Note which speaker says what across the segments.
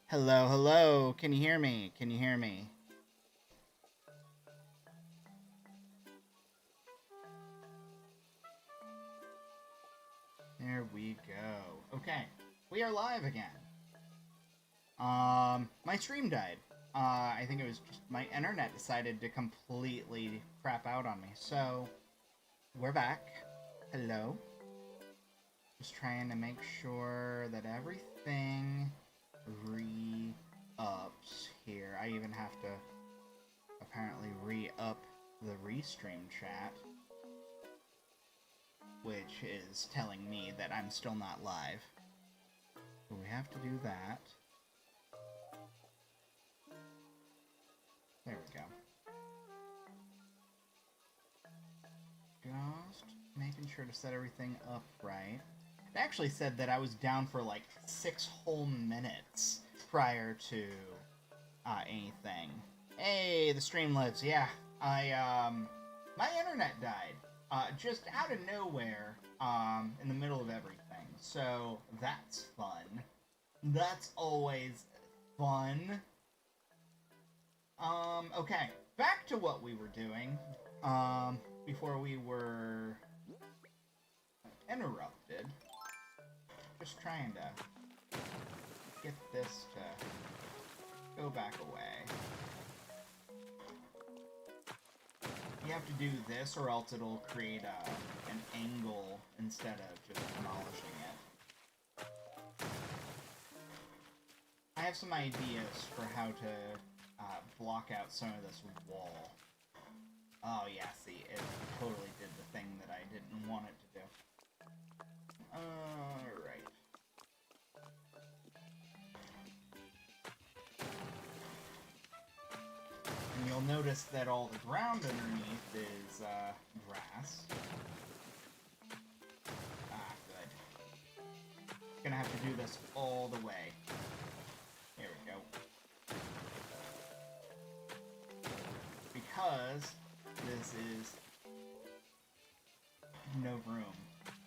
Speaker 1: Hello, hello. Can you hear me? Can you hear me? There we go. Okay, we are live again. My stream died. I think it was just my internet decided to completely crap out on me. So, we're back. Hello. Just trying to make sure that everything re-ups here. I even have to apparently re-up the restream chat, which is telling me that I'm still not live. So we have to do that. There we go. Just making sure to set everything up right. It actually said that I was down for like 6 whole minutes prior to anything. Hey, the stream lives. Yeah, my internet died. Just out of nowhere, in the middle of everything. So, that's fun. That's always fun. Okay. Back to what we were doing, before we were interrupted. Just trying to get this to go back away. You have to do this or else it'll create an angle instead of just demolishing it. I have some ideas for how to block out some of this wall. Oh yeah, see, it totally did the thing that I didn't want it to do. Alright. And you'll notice that all the ground underneath is grass. Ah, good. Gonna have to do this all the way. There we go. Because this is no room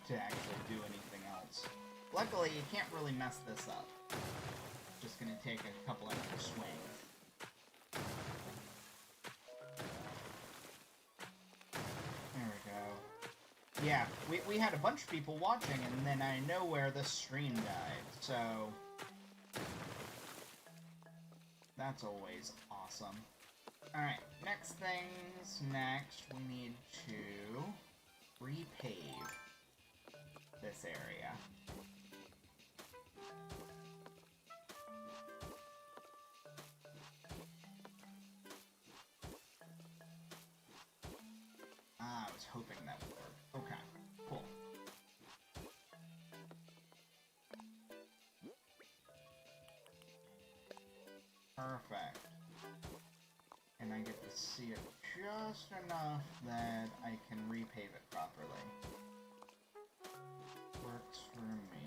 Speaker 1: to actually do anything else. Luckily, you can't really mess this up. It's just gonna take a couple extra swings. There we go. Yeah, we had a bunch of people watching, and then I know where the stream died, so that's always awesome. Alright, next things next, we need to repave this area. I was hoping that would work. Okay, cool. Perfect. And I get to see it just enough that I can repave it properly. Works for me.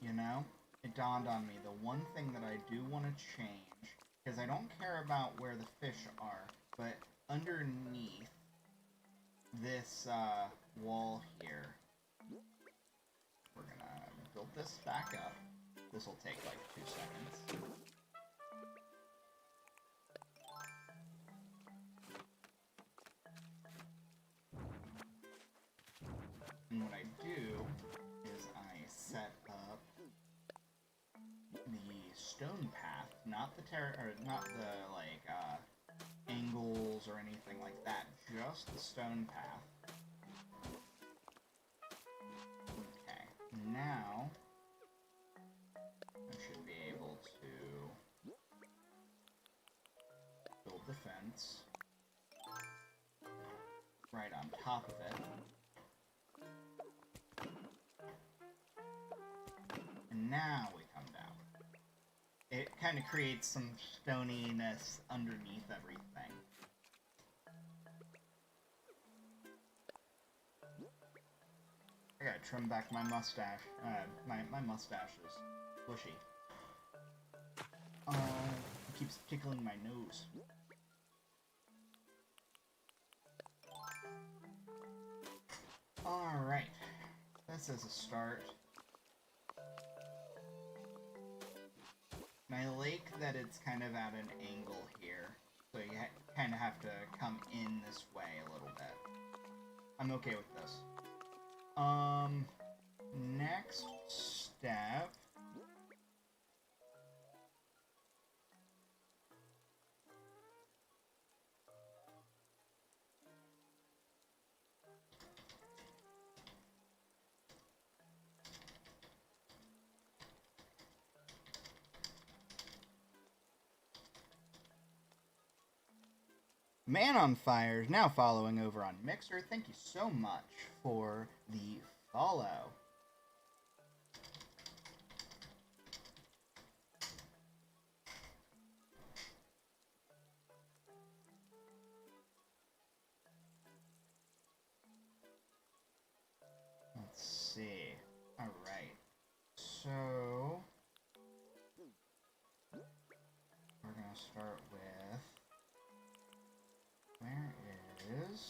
Speaker 1: You know, it dawned on me, the one thing that I do want to change, because I don't care about where the fish are, but underneath this wall here, we're gonna build this back up. This will take like 2 seconds. And what I do is I set up the stone path, not the angles or anything like that, just the stone path. now I should be able to build the fence right on top of it. And now we come down. It kind of creates some stoniness underneath everything. I gotta trim back my mustache. My mustache is bushy. It keeps tickling my nose. Alright. This is a start. And I like that it's kind of at an angle here. So you kind of have to come in this way a little bit. I'm okay with this. Next step. Man on Fire is now following over on Mixer. Thank you so much for the follow. Let's see. Alright. So we're gonna start with, where is,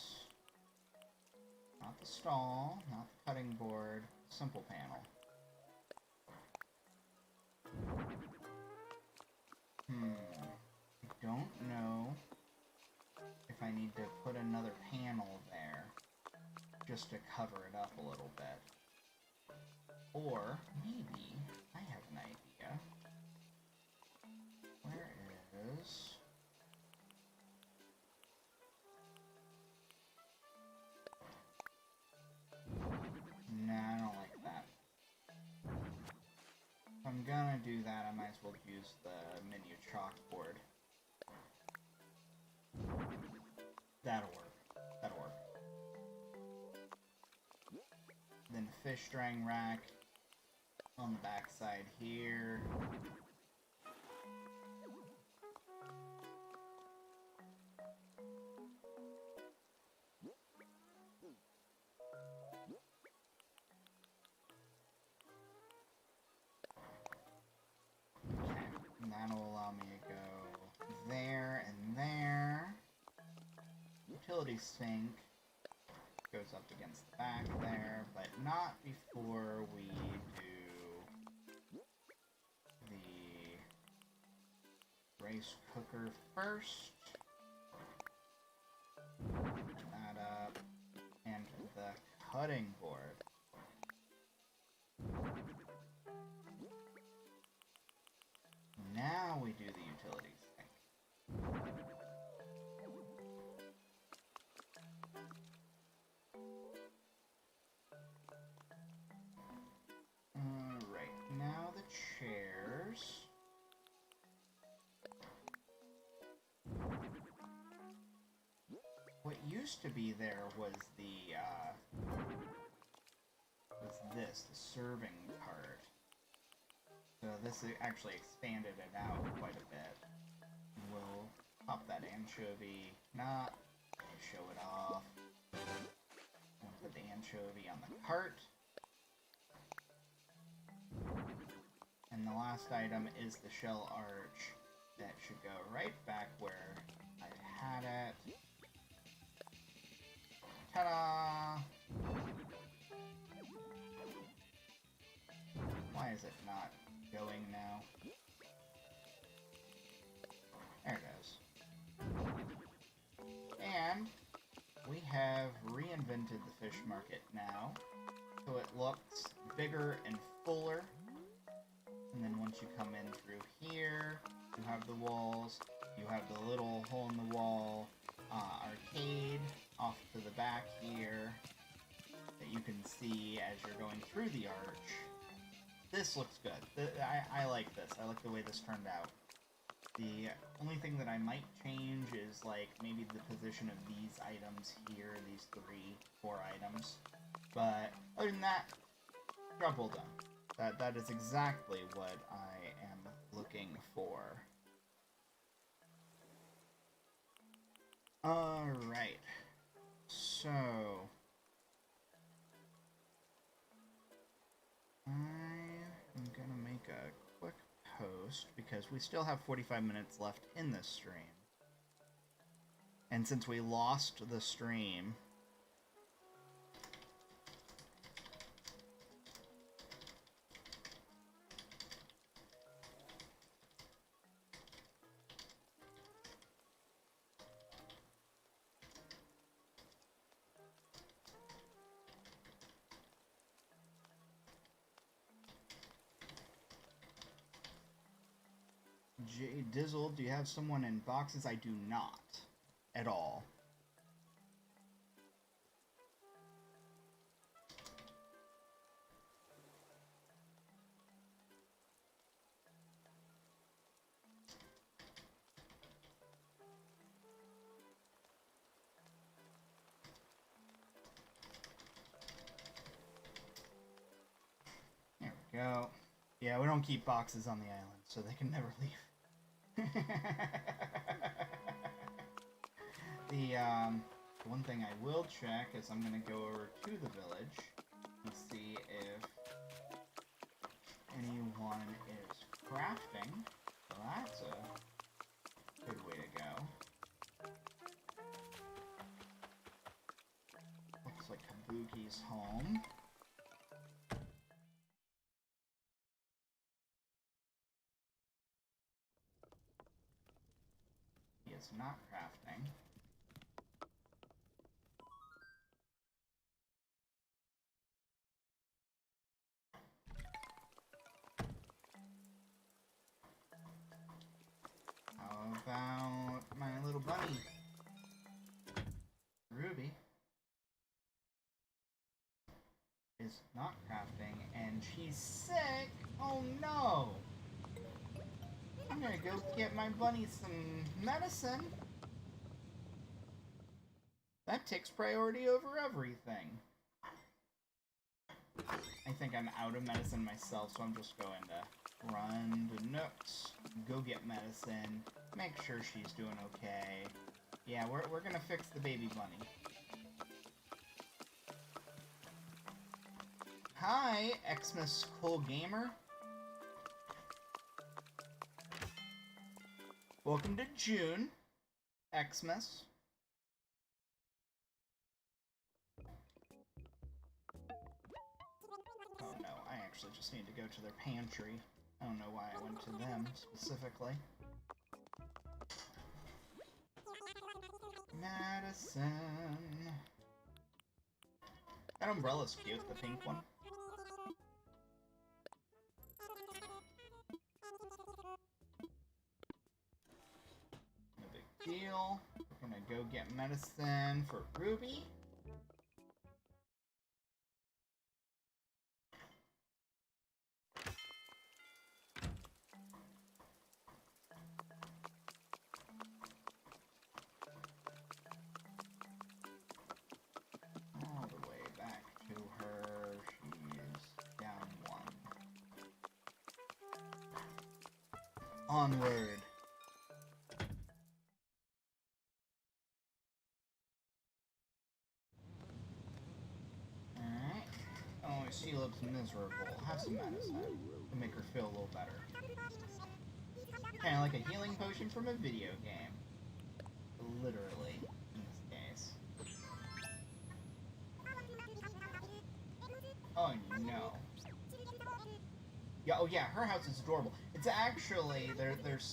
Speaker 1: not the stall, not the cutting board, simple panel. I don't know if I need to put another panel there just to cover it up a little bit. Or maybe I have an idea. Where is... Nah, I don't like that. If I'm gonna do that, I might as well use the menu chalkboard. That'll work. That'll work. Then fish drying rack on the back side here. And that'll allow me to go there and there. Utility sink goes up against the back there, but not before we do the rice cooker first. Put that up. And the cutting board. Now we do the utility sink. Alright, now the chairs. What used to be there was the, the serving part. So this actually expanded it out quite a bit. We'll pop that anchovy, not show it off. We'll put the anchovy on the cart. And the last item is the shell arch that should go right back where I had it. Ta-da! Why is it not going now? There it goes. And we have reinvented the fish market now, so it looks bigger and fuller. And then once you come in through here, you have the walls, you have the little hole in the wall arcade off to the back here that you can see as you're going through the arch. This looks good. I like this. I like the way this turned out. The only thing that I might change is, like, maybe the position of these items here, these 4 items. But other than that, job well done. That is exactly what I am looking for. Alright. So... I'm gonna make a quick post, because we still have 45 minutes left in this stream. And since we lost the stream... J Dizzle, do you have someone in boxes? I do not. At all. There we go. Yeah, we don't keep boxes on the island, so they can never leave. The one thing I will check is I'm gonna go over to the village and see if anyone is crafting. So that's a good way to go. Looks like Kabuki's home. Is not crafting. How about my little bunny, Ruby? Is not crafting, and she's sick. Oh no! I'm gonna go get my bunny some medicine. That takes priority over everything. I think I'm out of medicine myself, so I'm just going to run to Nooks, go get medicine, make sure she's doing okay. Yeah, we're gonna fix the baby bunny. Hi, Xmas Cool Gamer. Welcome to June, Xmas. Oh no, I actually just need to go to their pantry. I don't know why I went to them specifically. Madison. That umbrella's cute, the pink one. Deal. We're gonna go get medicine for Ruby. All the way back to her. She's down 1. Onward. She looks miserable. Have some medicine to make her feel a little better. Kind of like a healing potion from a video game. Literally, in this case. Oh no. Yeah, oh yeah, her house is adorable. It's actually, there's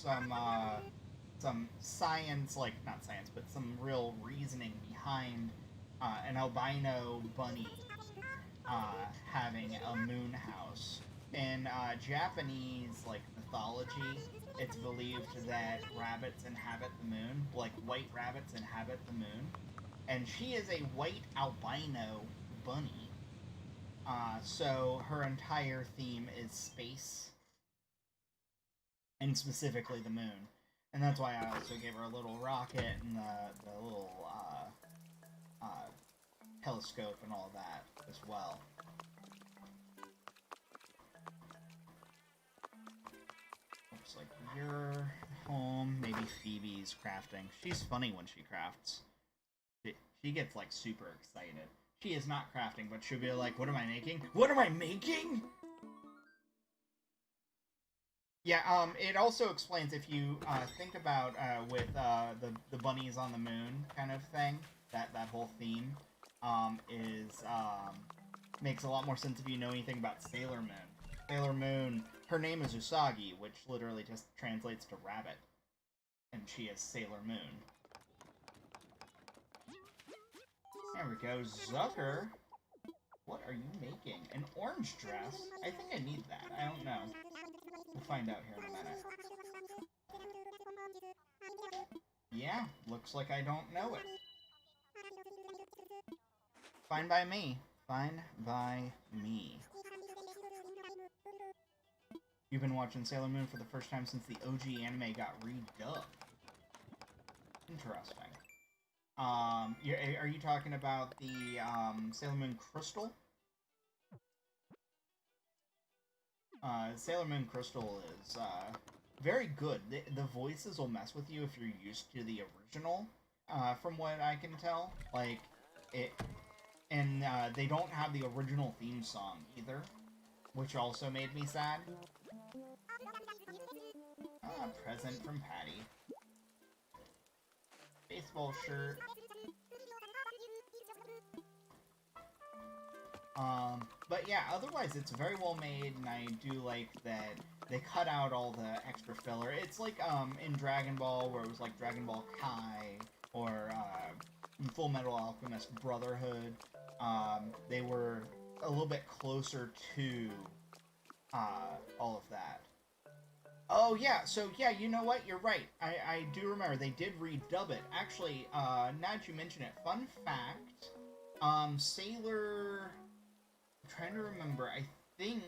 Speaker 1: some science, like, not science, but some real reasoning behind an albino bunny having a moon house. In Japanese, like, mythology, it's believed that rabbits inhabit the moon, like white rabbits inhabit the moon, and she is a white albino bunny. So her entire theme is space, and specifically the moon. And that's why I also gave her a little rocket and the little telescope and all that as well. Looks like you're home. Maybe Phoebe's crafting. She's funny when she crafts. She gets, like, super excited. She is not crafting, but she'll be like, what am I making? What am I making? Yeah, it also explains, if you think about with the bunnies on the moon kind of thing, that whole theme is makes a lot more sense if you know anything about Sailor Moon. Sailor Moon, her name is Usagi, which literally just translates to rabbit, and she is Sailor Moon. There we go, Zucker. What are you making? An orange dress? I think I need that. I don't know. We'll find out here in a minute. Yeah, looks like I don't know it. Fine by me. Fine by me. You've been watching Sailor Moon for the first time since the OG anime got redubbed. Interesting. Are you talking about the Sailor Moon Crystal? Sailor Moon Crystal is very good. The voices will mess with you if you're used to the original, from what I can tell. Like, and they don't have the original theme song either, which also made me sad. Present from Patty. Baseball shirt. But yeah, otherwise it's very well made, and I do like that they cut out all the extra filler. It's like, in Dragon Ball, where it was like Dragon Ball Kai, or, Full Metal Alchemist Brotherhood. They were a little bit closer to, all of that. Oh, yeah, so, yeah, you know what? You're right. I do remember. They did redub it. Actually, now that you mention it, fun fact, Sailor... I'm trying to remember, I think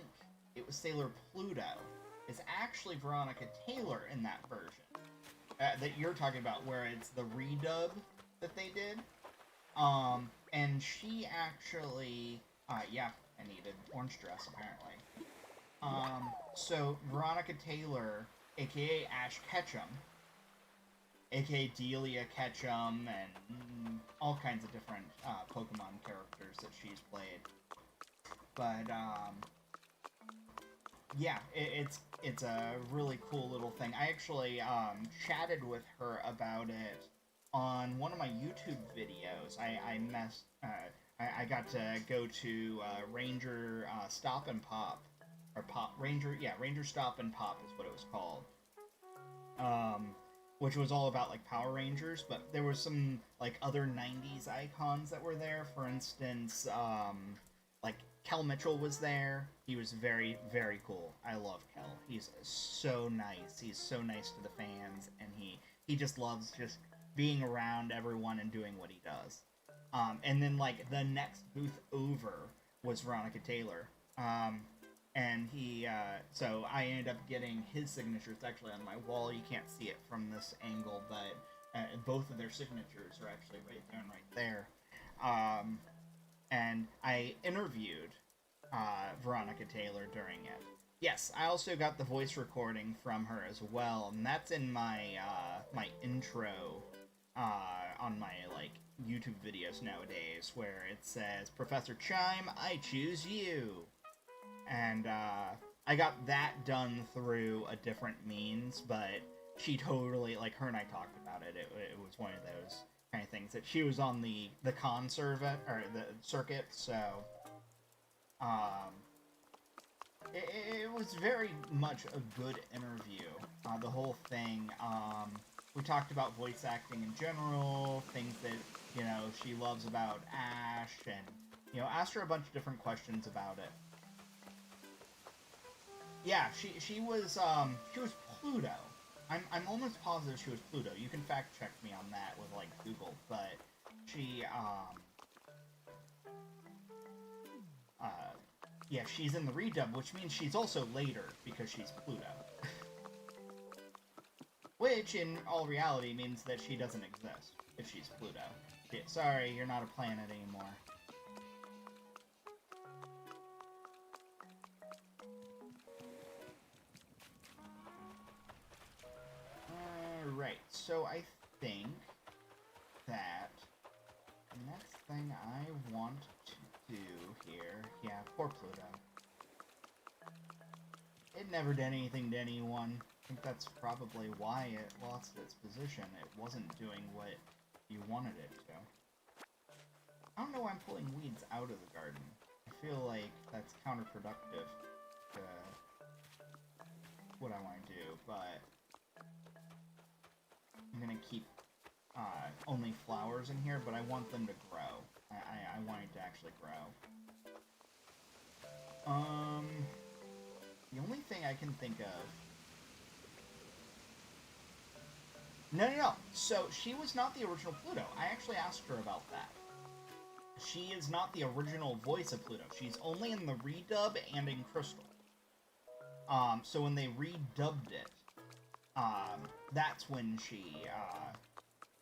Speaker 1: it was Sailor Pluto, is actually Veronica Taylor in that version. That you're talking about, where it's the redub that they did. And she actually... yeah, I needed orange dress, apparently. So Veronica Taylor, aka Ash Ketchum, aka Delia Ketchum, and all kinds of different Pokemon characters that she's played. But yeah, it's a really cool little thing. I actually chatted with her about it on one of my YouTube videos. I got to go to Ranger Stop and Pop. Or Ranger Stop and Pop is what it was called. Which was all about, like, Power Rangers, but there were some, like, other 90s icons that were there. For instance, like, Kel Mitchell was there. He was very, very cool. I love Kel. He's so nice. He's so nice to the fans, and he just loves just being around everyone and doing what he does. And then, like, the next booth over was Veronica Taylor. And so I ended up getting his signature. It's actually on my wall. You can't see it from this angle, but both of their signatures are actually right there and right there. And I interviewed Veronica Taylor during it. Yes, I also got the voice recording from her as well, and that's in my my intro on my, like, YouTube videos nowadays, where it says, Professor Chime, I choose you. And I got that done through a different means, but she totally, like, her and I talked about it. It was one of those kind of things that she was on the con circuit, or the circuit, so it was very much a good interview. The whole thing. We talked about voice acting in general, things that, you know, she loves about Ash, and, you know, asked her a bunch of different questions about it. Yeah, she was Pluto. I'm almost positive she was Pluto. You can fact check me on that with, like, Google, but she Yeah, she's in the redub, which means she's also later, because she's Pluto. Which, in all reality, means that she doesn't exist, if she's Pluto. Sorry, you're not a planet anymore. Alright, so I think that the next thing I want to do here... Yeah, poor Pluto. It never did anything to anyone. I think that's probably why it lost its position. It wasn't doing what you wanted it to. I don't know why I'm pulling weeds out of the garden. I feel like that's counterproductive to what I want to do, but I'm gonna keep only flowers in here, but I want them to grow. I want it to actually grow. The only thing I can think of... No. So, she was not the original Pluto. I actually asked her about that. She is not the original voice of Pluto. She's only in the redub and in Crystal. So when they redubbed it, that's when she,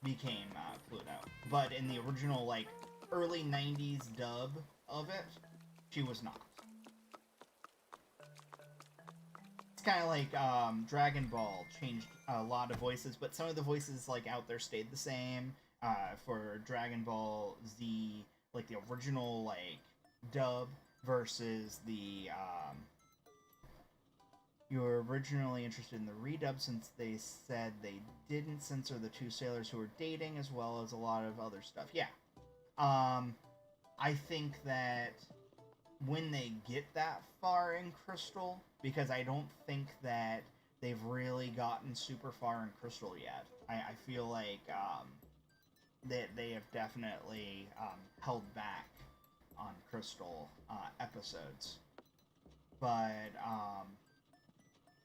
Speaker 1: became, Pluto. But in the original, like, early 90s dub of it, she was not. It's kind of like, Dragon Ball changed a lot of voices, but some of the voices, like, out there stayed the same. For Dragon Ball Z, like, the original, like, dub versus the, you were originally interested in the redub since they said they didn't censor the two sailors who were dating, as well as a lot of other stuff. Yeah. I think that when they get that far in Crystal, because I don't think that they've really gotten super far in Crystal yet. I feel like, they have definitely, held back on Crystal, episodes. But,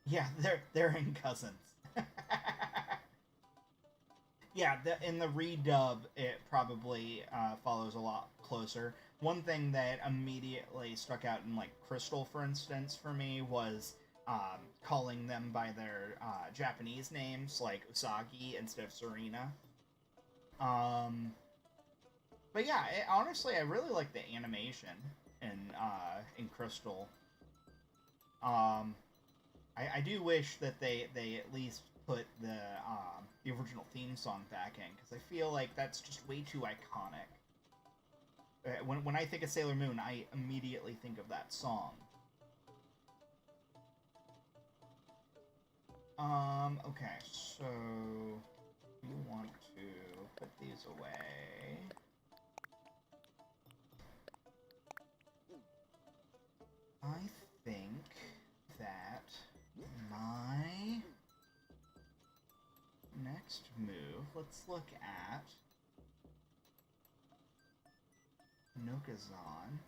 Speaker 1: yeah, they're in cousins. Yeah, in the redub, it probably follows a lot closer. One thing that immediately struck out in, like, Crystal, for instance, for me, was calling them by their Japanese names, like Usagi instead of Serena. But yeah, honestly, I really like the animation in Crystal. I do wish that they at least put the original theme song back in, because I feel like that's just way too iconic. When I think of Sailor Moon, I immediately think of that song. Okay, so you want to put these away. I think that my next move, let's look at Nokazan.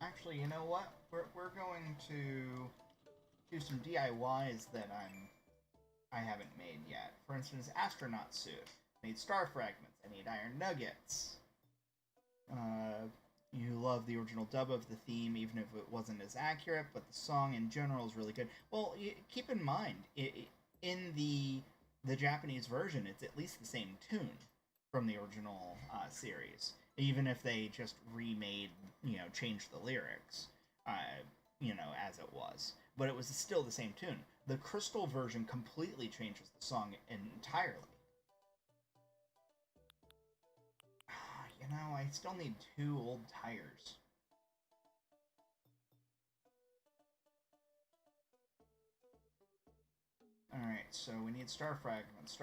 Speaker 1: Actually, you know what? We're going to do some DIYs that I haven't made yet. For instance, astronaut suit. I need star fragments. I need iron nuggets. You love the original dub of the theme, even if it wasn't as accurate, but the song in general is really good. Well, keep in mind, in the Japanese version, it's at least the same tune from the original series, even if they just remade, changed the lyrics, as it was. But it was still the same tune. The Crystal version completely changes the song entirely. I still need 2 old tires. Alright, so we need star fragments.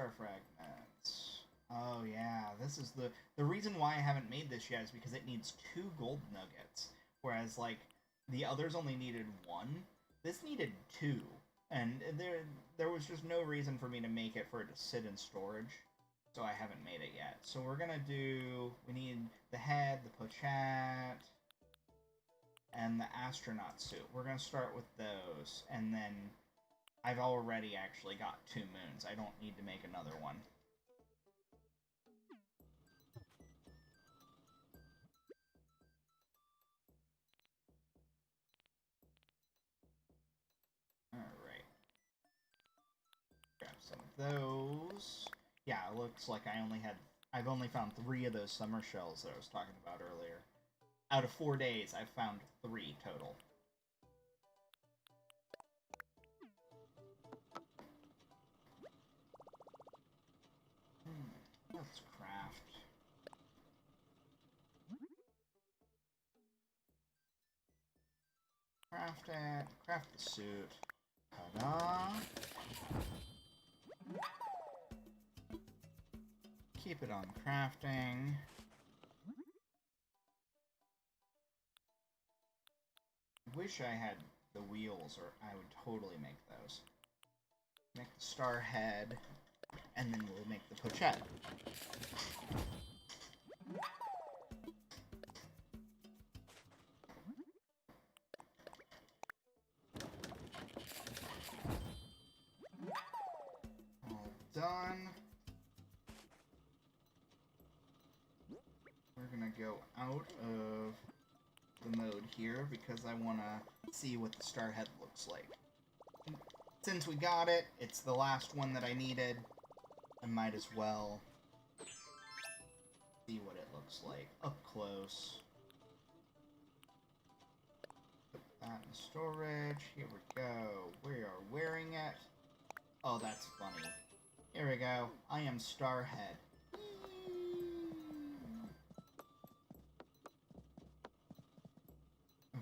Speaker 1: Oh yeah, this is the reason why I haven't made this yet is because it needs 2 gold nuggets. Whereas, like, the others only needed 1. This needed 2. And there was just no reason for me to make it for it to sit in storage. So I haven't made it yet. So we're gonna we need the head, the pochat, and the astronaut suit. We're gonna start with those, and then I've already actually got 2 moons. I don't need to make another one. those. Yeah, it looks like I've only found 3 of those summer shells that I was talking about earlier. Out of 4 days, I've found 3 total. Let's craft. Craft it. Craft the suit. Ta-da! Keep it on crafting. Wish I had the wheels, or I would totally make those. Make the star head, and then we'll make the pochette. All done. We're gonna go out of the mode here because I want to see what the star head looks like. Since we got it, it's the last one that I needed. I might as well see what it looks like up close. Put that in storage. Here we go. We are wearing it. Oh, that's funny. Here we go. I am Starhead.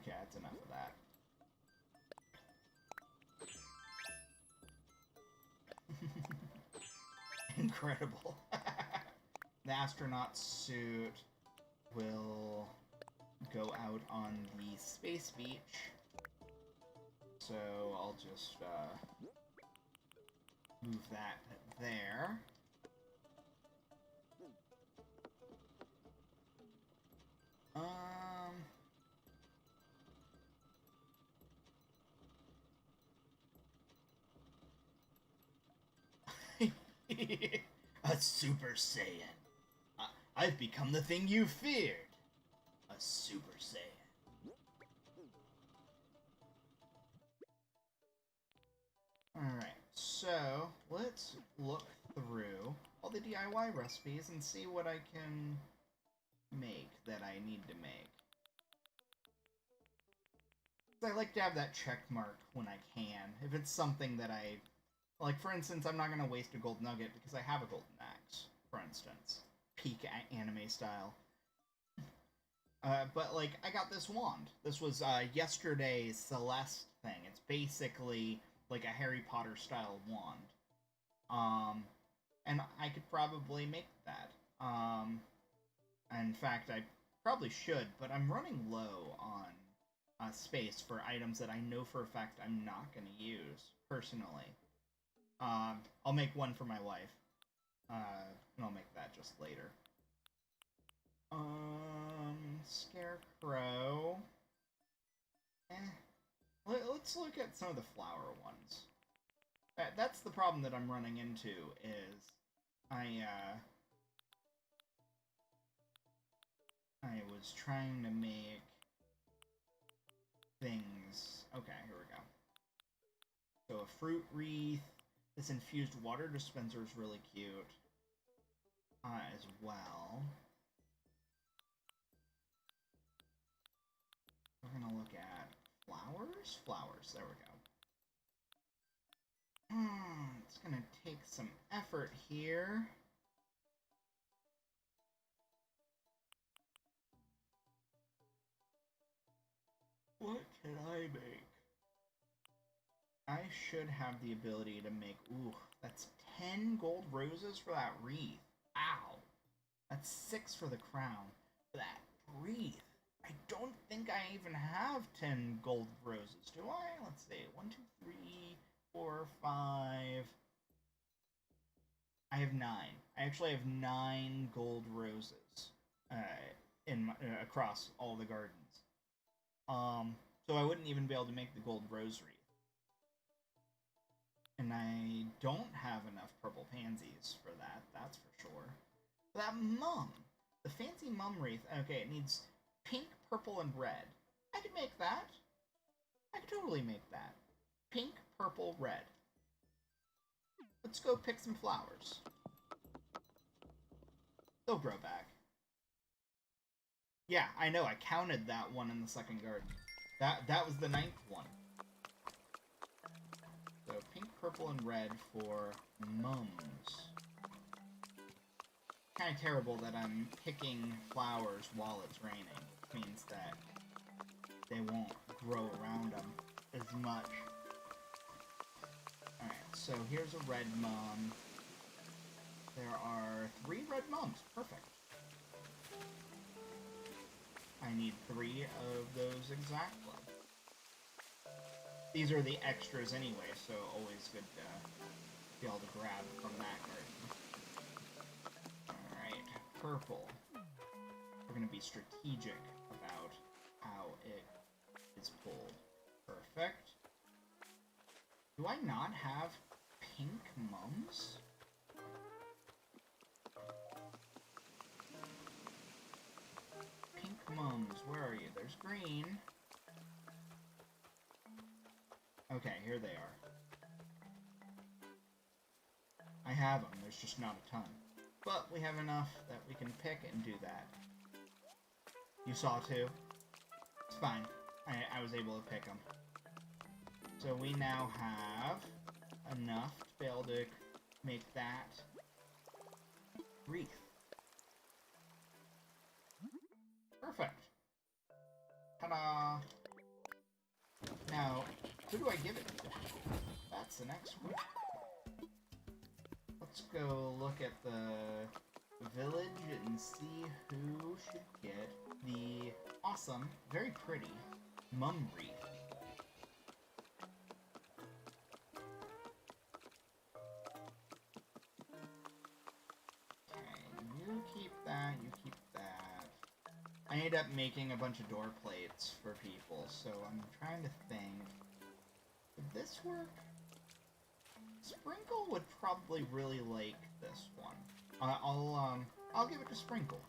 Speaker 1: Okay, that's enough of that. Incredible. The astronaut suit will go out on the space beach. So I'll just move that there. A Super Saiyan. I've become the thing you feared. A Super Saiyan. Alright, so let's look through all the DIY recipes and see what I can make that I need to make. I like to have that check mark when I can. If it's something that like, for instance, I'm not going to waste a gold nugget because I have a golden axe, for instance. Peak anime style. But, like, I got this wand. This was yesterday's Celeste thing. It's basically like a Harry Potter style wand. And I could probably make that. In fact, I probably should, but I'm running low on space for items that I know for a fact I'm not going to use, personally. I'll make one for my wife. And I'll make that just later. Scarecrow. Let's look at some of the flower ones. That's the problem that I'm running into, is I was trying to make things. Okay, here we go. So a fruit wreath. This infused water dispenser is really cute. As well. We're gonna look at flowers? Flowers, there we go. It's gonna take some effort here. What can I make? I should have the ability to make... Ooh, that's 10 gold roses for that wreath. Ow. That's 6 for the crown. For that wreath. I don't think I even have 10 gold roses, do I? Let's see. 1, 2, 3, 4, 5... I have 9. I actually have 9 gold roses across all the gardens. So I wouldn't even be able to make the gold rose wreath. And I don't have enough purple pansies for that, that's for sure. That mum! The fancy mum wreath, okay, it needs pink, purple, and red. I could make that. I could totally make that. Pink, purple, red. Let's go pick some flowers. They'll grow back. Yeah, I know, I counted that one in the second garden. That was the 9th one. So pink, purple, and red for mums. Kind of terrible that I'm picking flowers while it's raining, which means that they won't grow around them as much. Alright, so here's a red mum. There are 3 red mums. Perfect. I need 3 of those exactly. These are the extras anyway, so always good to be able to grab from that garden. Alright, purple. We're going to be strategic about how it is pulled. Perfect. Do I not have pink mums? Pink mums, where are you? There's green. Okay, here they are. I have them, there's just not a ton. But we have enough that we can pick and do that. You saw too? It's fine. I was able to pick them. So we now have enough to be able to make that wreath. Perfect. Ta-da! Now, who do I give it to? That's the next one. Let's go look at the village and see who should get the awesome, very pretty mum wreath. You keep that, you keep that. I ended up making a bunch of door plates for people, so I'm trying to think. Would this work? Sprinkle would probably really like this one. I'll give it to Sprinkle.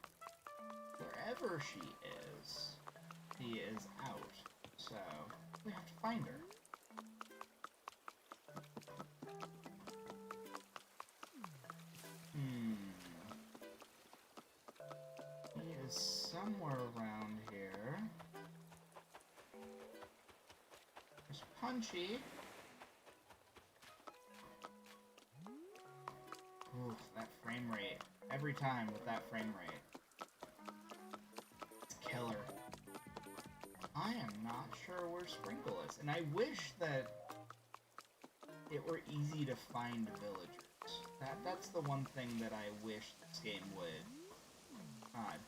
Speaker 1: Wherever she is out. So we have to find her. He is somewhere around here. There's Punchy. Oof, that frame rate. Every time with that frame rate. It's killer. I am not sure where Sprinkle is, and I wish that it were easy to find villagers. That's the one thing that I wish this game would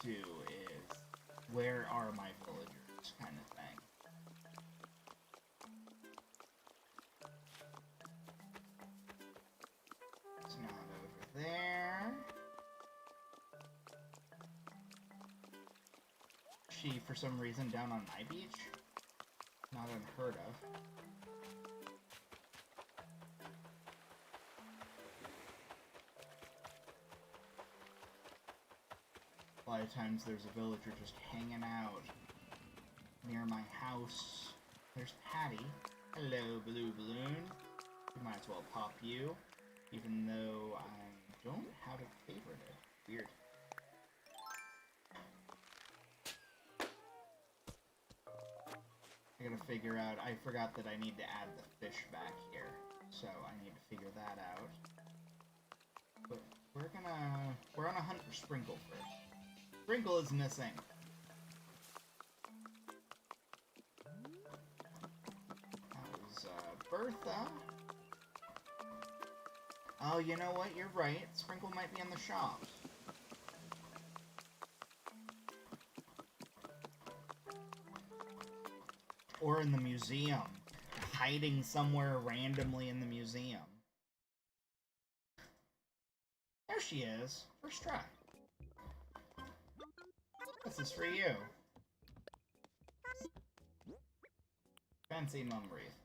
Speaker 1: do, is where are my villagers kind of thing. It's not over there. She, for some reason, down on my beach? Not unheard of. A lot of times there's a villager just hanging out near my house. There's Patty. Hello, Blue Balloon. We might as well pop you, even though I don't have it favorited. Weird. I gotta figure out, I forgot that I need to add the fish back here, so I need to figure that out. But we're on a hunt for Sprinkle first. Sprinkle is missing. That was, Bertha. Oh, you know what, you're right, Sprinkle might be in the shops. Or in the museum. Hiding somewhere randomly in the museum. There she is. First try. This is for you. Fancy mum wreath.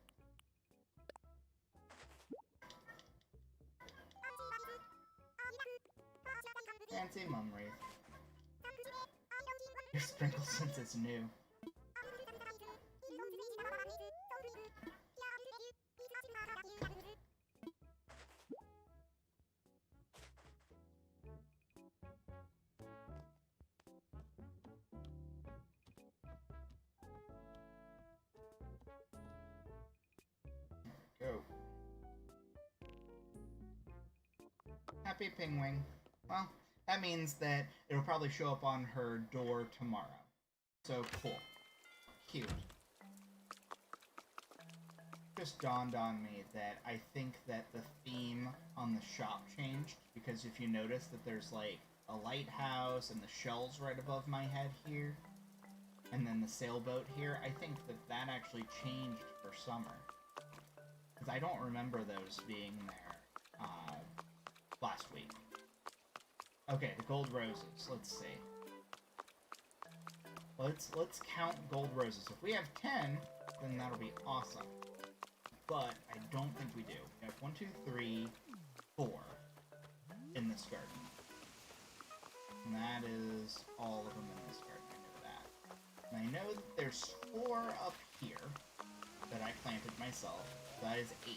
Speaker 1: Fancy mum wreath. Your sprinkle sense is new. Happy Pingwing. Well, that means that it'll probably show up on her door tomorrow. So, cool. Cute. Just dawned on me that I think that the theme on the shop changed, because if you notice that there's like a lighthouse and the shells right above my head here, and then the sailboat here, I think that that actually changed for summer. Because I don't remember those being there last week. Okay, the gold roses. Let's see. Let's count gold roses. If we have 10, then that'll be awesome. But I don't think we do. We have 1, 2, 3, 4 in this garden. And that is all of them in this garden. I know that. And I know that there's 4 up here that I planted myself. That is 8.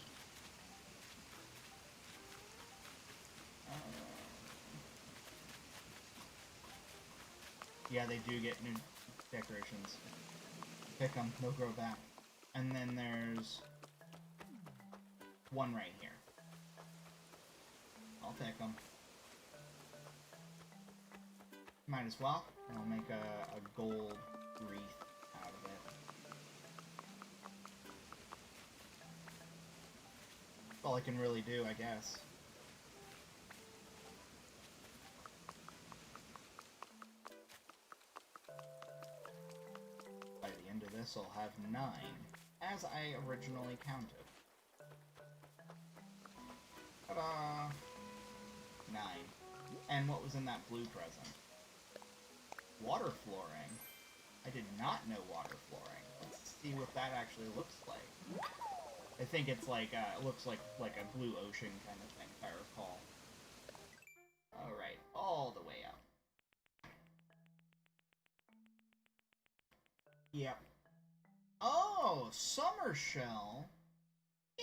Speaker 1: Yeah, they do get new decorations. Pick them, they'll grow back. And then there's 1 right here. I'll pick them. Might as well. And I'll make a gold wreath out of it. That's all I can really do, I guess. By the end of this, I'll have 9, as I originally counted. Ta-da! 9. And what was in that blue present? Water flooring. I did not know water flooring. Let's see what that actually looks like. I think it's like, it looks like a blue ocean kind of thing, if I recall. Alright, all the way up. Yep. Oh, summer shell.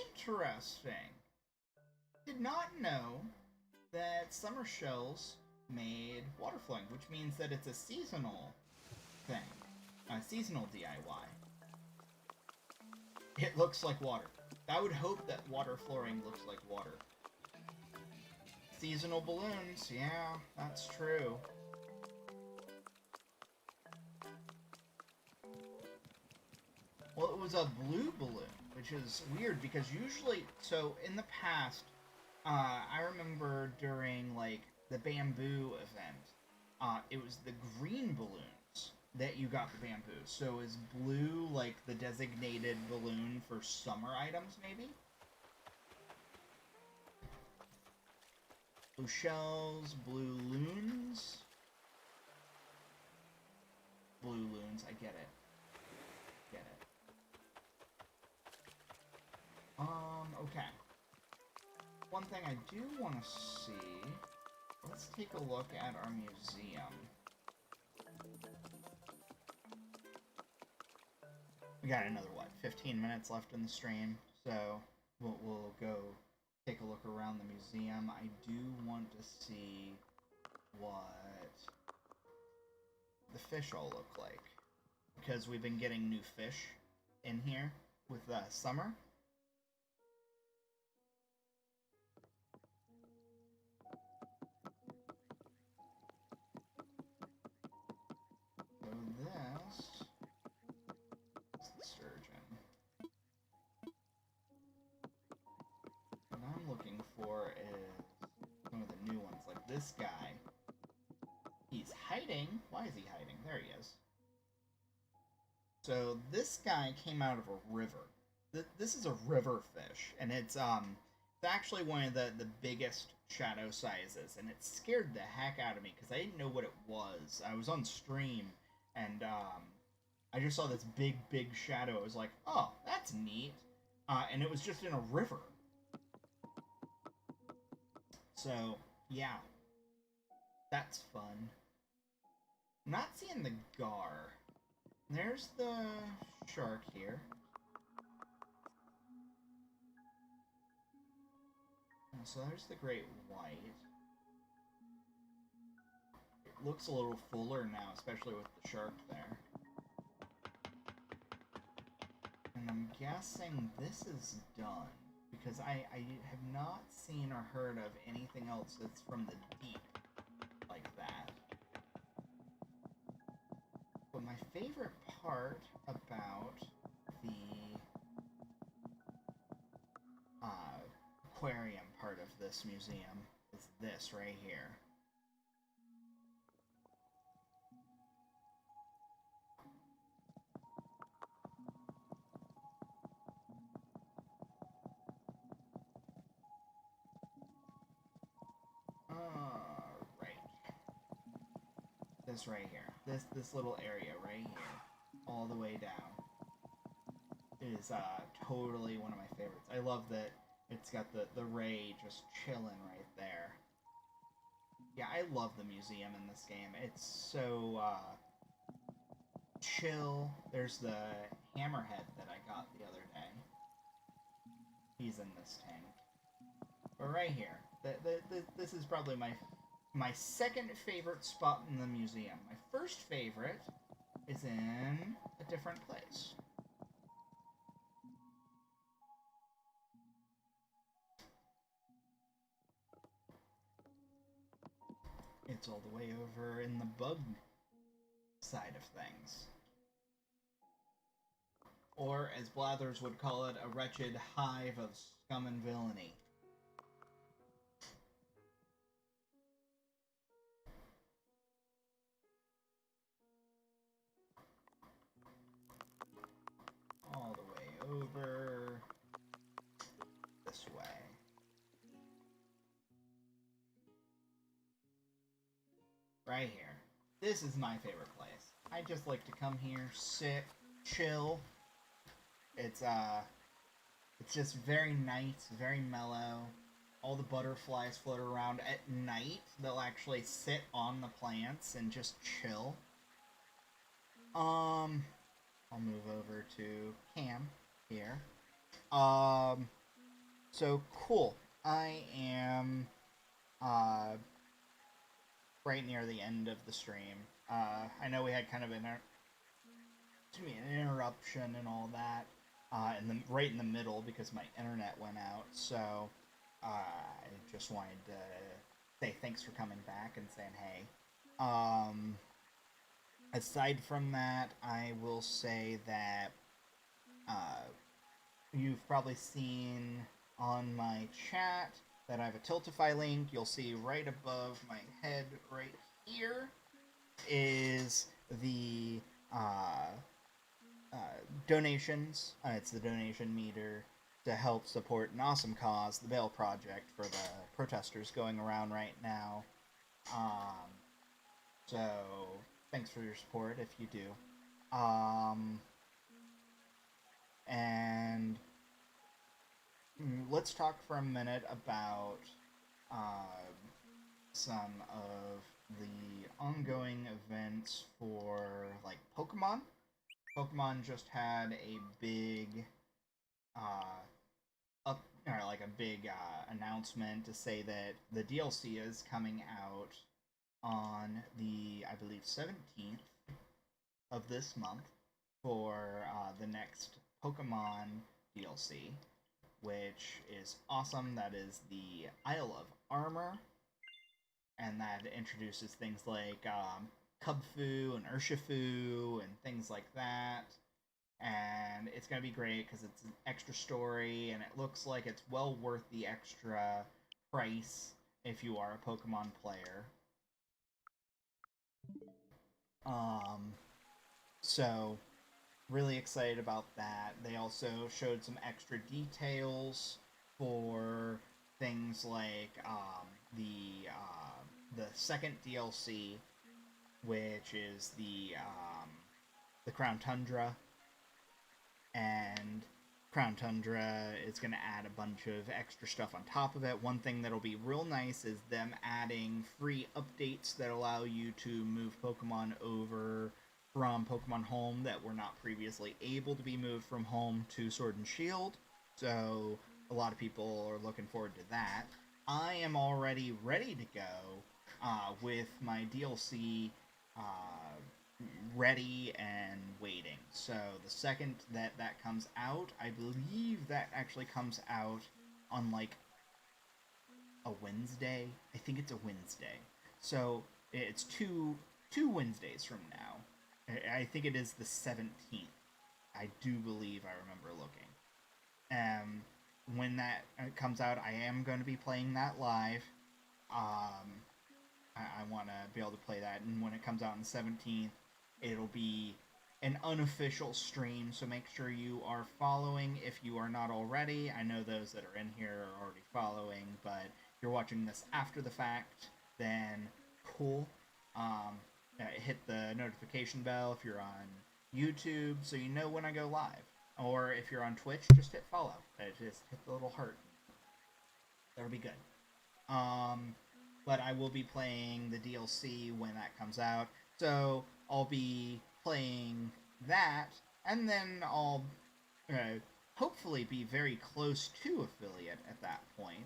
Speaker 1: Interesting. Did not know that summer shells made water flowing, which means that it's a seasonal thing. A seasonal DIY. It looks like water. I would hope that water flooring looks like water. Seasonal balloons, yeah, that's true. Well, it was a blue balloon, which is weird because usually, so in the past, I remember during like the bamboo event, it was the green balloons that you got the bamboo. So is blue like the designated balloon for summer items, maybe? Blue shells, blue loons. Blue loons, I get it. Get it. Okay. One thing I do want to see, let's take a look at our museum. We got another, what, 15 minutes left in the stream, so we'll go take a look around the museum. I do want to see what the fish all look like, because we've been getting new fish in here with summer. So this is the sturgeon. What I'm looking for is some of the new ones, like this guy. He's hiding. Why is he hiding? There he is. So this guy came out of a river. This is a river fish, and it's actually one of the biggest shadow sizes, and it scared the heck out of me because I didn't know what it was. I was on stream, and I just saw this big shadow. I was like, oh, that's neat. And it was just in a river. So, yeah. That's fun. I'm not seeing the gar. There's the shark here. So there's the great white. It looks a little fuller now, especially with the shark there. And I'm guessing this is done. because I have not seen or heard of anything else that's from the deep like that. But my favorite part about the aquarium part of this museum is this right here. Right. This right here. This little area right here, all the way down, is totally one of my favorites. I love that it's got the Ray just chilling right there. Yeah, I love the museum in this game. It's so chill. There's the hammerhead that I got the other day. He's in this tank. But right here, this is probably my second favorite spot in the museum. My first favorite is in a different place. It's all the way over in the bug side of things. Or, as Blathers would call it, a wretched hive of scum and villainy. All the way over this way. Right here. This is my favorite place. I just like to come here, sit, chill. It's just very nice, very mellow. All the butterflies float around at night. They'll actually sit on the plants and just chill. I'll move over to Cam here. So cool. I am right near the end of the stream. I know we had kind of an interruption and all that, right in the middle because my internet went out. So I just wanted to say thanks for coming back and saying hey. Aside from that, I will say that you've probably seen on my chat that I have a Tiltify link. You'll see right above my head right here is the donations. It's the donation meter to help support an awesome cause, the Bail Project, for the protesters going around right now. So thanks for your support if you do. And let's talk for a minute about some of the ongoing events for like Pokemon. Pokemon just had a big announcement to say that the DLC is coming out on the, I believe, 17th of this month for the next Pokemon DLC, which is awesome. That is the Isle of Armor, and that introduces things like Kubfu and Urshifu and things like that. And it's going to be great because it's an extra story, and it looks like it's well worth the extra price if you are a Pokemon player. So really excited about that. They also showed some extra details for things like the second DLC, which is the Crown Tundra, and Crown Tundra is going to add a bunch of extra stuff on top of it. One thing that'll be real nice is them adding free updates that allow you to move Pokemon over from Pokemon Home that were not previously able to be moved from Home to Sword and Shield. So a lot of people are looking forward to that. I am already ready to go with my DLC ready and waiting. So the second that comes out, I believe that actually comes out on like a Wednesday. I think it's a Wednesday. So it's two Wednesdays from now. I think it is the 17th. I do believe I remember looking. When that comes out, I am going to be playing that live. I want to be able to play that, and when it comes out on the 17th, it'll be an unofficial stream, so make sure you are following if you are not already. I know those that are in here are already following, but if you're watching this after the fact, then cool. Hit the notification bell if you're on YouTube so you know when I go live. Or if you're on Twitch, just hit follow. Just hit the little heart. That'll be good. But I will be playing the DLC when that comes out. So I'll be playing that, and then I'll hopefully be very close to affiliate at that point.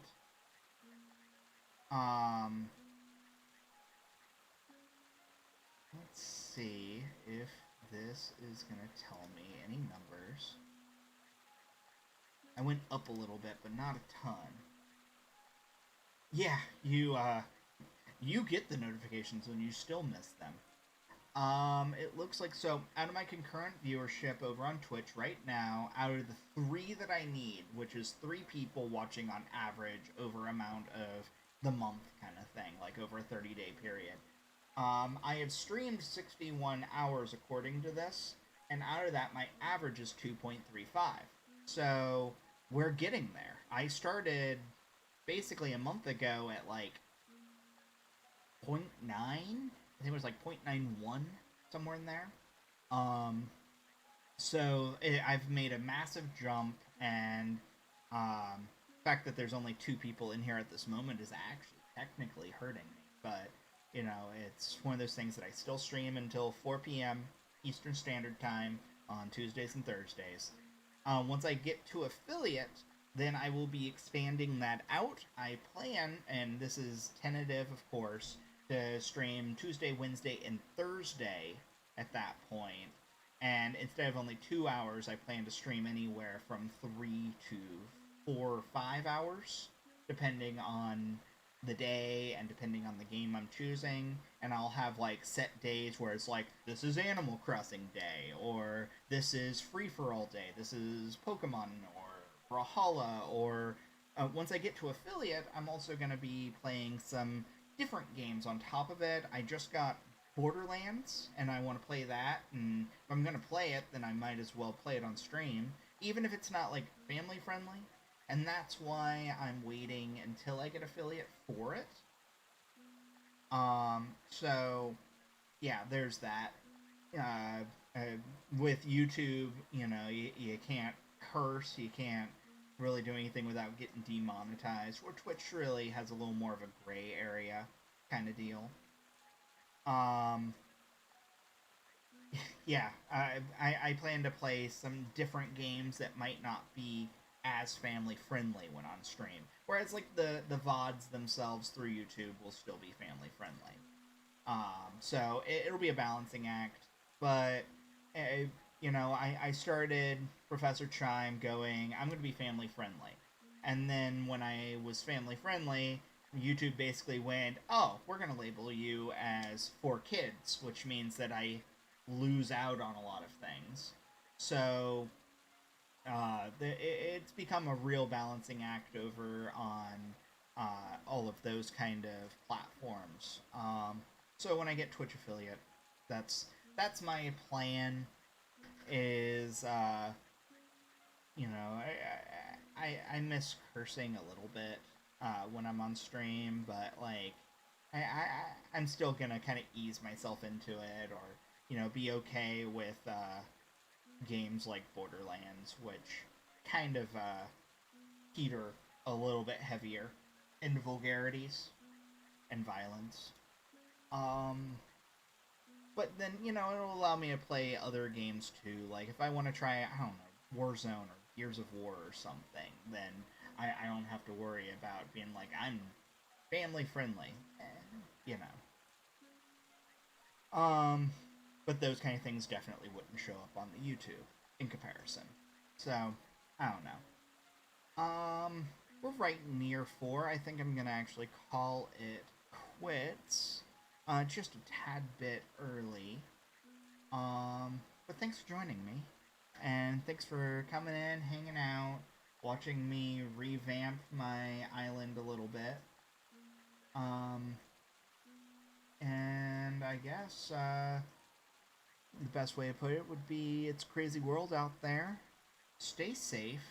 Speaker 1: Let's see if this is going to tell me any numbers. I went up a little bit, but not a ton. Yeah, you get the notifications and you still miss them. It looks like, so out of my concurrent viewership over on Twitch right now, out of the 3 that I need, which is 3 people watching on average over amount of the month kind of thing, like over a 30-day period. I have streamed 61 hours according to this, and out of that, my average is 2.35. So we're getting there. I started basically a month ago at like 0.9. I think it was like 0.91, somewhere in there. So I've made a massive jump, and the fact that there's only 2 people in here at this moment is actually technically hurting me. But, you know, it's one of those things that I still stream until 4 p.m. Eastern Standard Time on Tuesdays and Thursdays. Once I get to affiliate, then I will be expanding that out. I plan, and this is tentative, of course, to stream Tuesday, Wednesday, and Thursday at that point. And instead of only 2 hours, I plan to stream anywhere from 3 to 4 or 5 hours, depending on the day and depending on the game I'm choosing. And I'll have like set days where it's like, this is Animal Crossing Day, or this is Free-for-All Day, this is Pokemon, or Brawlhalla, or once I get to affiliate, I'm also going to be playing some different games on top of it. I just got Borderlands, and I want to play that, and if I'm going to play it, then I might as well play it on stream, even if it's not, like, family-friendly, and that's why I'm waiting until I get affiliate for it. So, yeah, there's that. With YouTube, you know, you can't curse, you can't really do anything without getting demonetized, where Twitch really has a little more of a gray area kind of deal. Yeah, I plan to play some different games that might not be as family friendly when on stream, whereas like the VODs themselves through YouTube will still be family friendly. So it'll be a balancing act, but you know, I started Professor Chime going, I'm going to be family friendly. And then when I was family friendly, YouTube basically went, oh, we're going to label you as for kids, which means that I lose out on a lot of things. So it's become a real balancing act over on all of those kind of platforms. So when I get Twitch affiliate, that's my plan. Is you know, I miss cursing a little bit when I'm on stream, but like I'm still gonna kind of ease myself into it, or you know, be okay with games like Borderlands, which kind of teeter a little bit heavier into vulgarities and violence. But then, you know, it'll allow me to play other games too. Like, if I want to try, I don't know, Warzone or Gears of War or something, then I don't have to worry about being like, I'm family friendly. You know. But those kind of things definitely wouldn't show up on the YouTube in comparison. So, I don't know. we're right near 4. I think I'm gonna actually call it quits. Just a tad bit early. But thanks for joining me. And thanks for coming in, hanging out, watching me revamp my island a little bit. And I guess, the best way to put it would be it's a crazy world out there. Stay safe.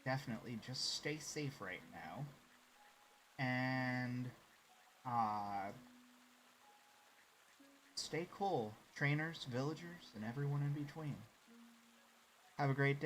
Speaker 1: Definitely just stay safe right now. And, stay cool. Trainers, villagers, and everyone in between. Have a great day.